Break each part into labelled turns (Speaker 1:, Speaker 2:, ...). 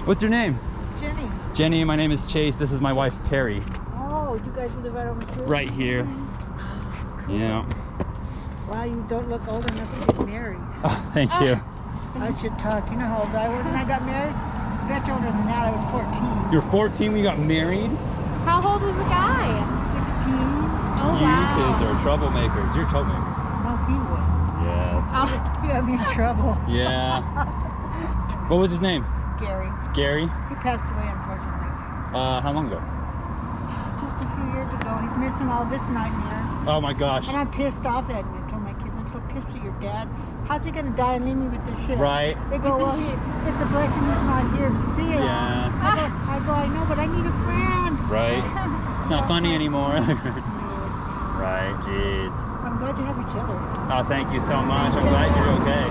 Speaker 1: What's your name?
Speaker 2: Jenny.
Speaker 1: Jenny, my name is Chase. This is my wife, Perry.
Speaker 2: Oh, you guys live right over here?
Speaker 1: Right here.
Speaker 2: Cool.
Speaker 1: Yeah.
Speaker 2: Wow, you don't look old enough to get married.
Speaker 1: Oh, thank you.
Speaker 2: I should talk. You know how old I was when I got married? I got older than that. I was 14.
Speaker 1: You're 14 when you got married?
Speaker 3: How old was the guy?
Speaker 2: 16.
Speaker 3: Oh,
Speaker 1: You
Speaker 3: wow.
Speaker 1: kids are troublemakers. You're a troublemaker.
Speaker 2: Oh, he was.
Speaker 1: Yes.
Speaker 3: Oh,
Speaker 2: He got me in trouble.
Speaker 1: Yeah. What was his name?
Speaker 2: Gary.
Speaker 1: Gary?
Speaker 2: He passed away, unfortunately.
Speaker 1: How long ago?
Speaker 2: Just a few years ago. He's missing all this nightmare.
Speaker 1: Oh my gosh.
Speaker 2: And I'm pissed off at him. I told my kids, I'm so pissed at your dad. How's he going to die and leave me with this shit?
Speaker 1: Right.
Speaker 2: They go, well, it's a blessing he's not here to see it.
Speaker 1: Yeah.
Speaker 2: I go, I know, but I need a friend.
Speaker 1: Right. It's not funny anymore.
Speaker 2: No, it's not.
Speaker 1: Right, jeez.
Speaker 2: I'm glad you have each other.
Speaker 1: Oh, thank you so much. I'm glad you're okay.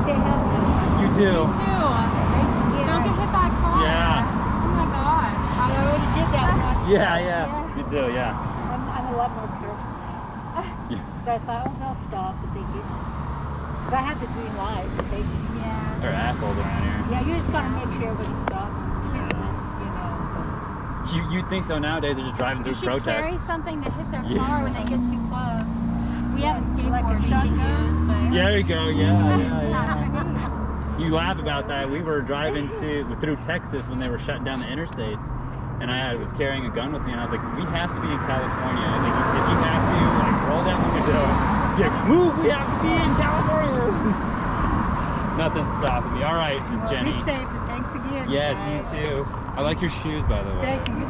Speaker 2: Stay healthy.
Speaker 1: You too.
Speaker 3: me too.
Speaker 2: Thanks again.
Speaker 3: Don't get hit by a car.
Speaker 1: Yeah.
Speaker 3: Oh my gosh.
Speaker 2: I already did that once.
Speaker 1: Yeah. You too, yeah.
Speaker 2: I'm a lot more careful now.
Speaker 1: Yeah.
Speaker 2: 'Cause I thought, oh, they'll stop, but they didn't. Because I had the green light, but they just...
Speaker 3: Yeah.
Speaker 1: They're assholes around here.
Speaker 2: Yeah, you just gotta make sure everybody stops.
Speaker 1: Yeah.
Speaker 2: You know,
Speaker 1: You'd think so nowadays. They're just driving
Speaker 3: You
Speaker 1: through
Speaker 3: should carry
Speaker 1: protests.
Speaker 3: something to hit their
Speaker 1: Yeah.
Speaker 3: car when they get too close. We have a skateboard
Speaker 2: Like a
Speaker 3: we can
Speaker 2: shotgun?
Speaker 3: use, but
Speaker 1: Yeah, there you go. Yeah. You laugh about that. We were driving through Texas when they were shutting down the interstates, and I was carrying a gun with me, and I was like, "We have to be in California." I was like, "If you have to, like, roll down the window, yeah, move. We have to be in California." Nothing's stopping me. All right, Miss Jenny.
Speaker 2: be safe and thanks again.
Speaker 1: Yes,
Speaker 2: guys.
Speaker 1: you too. I like your shoes, by the way.
Speaker 2: Thank you.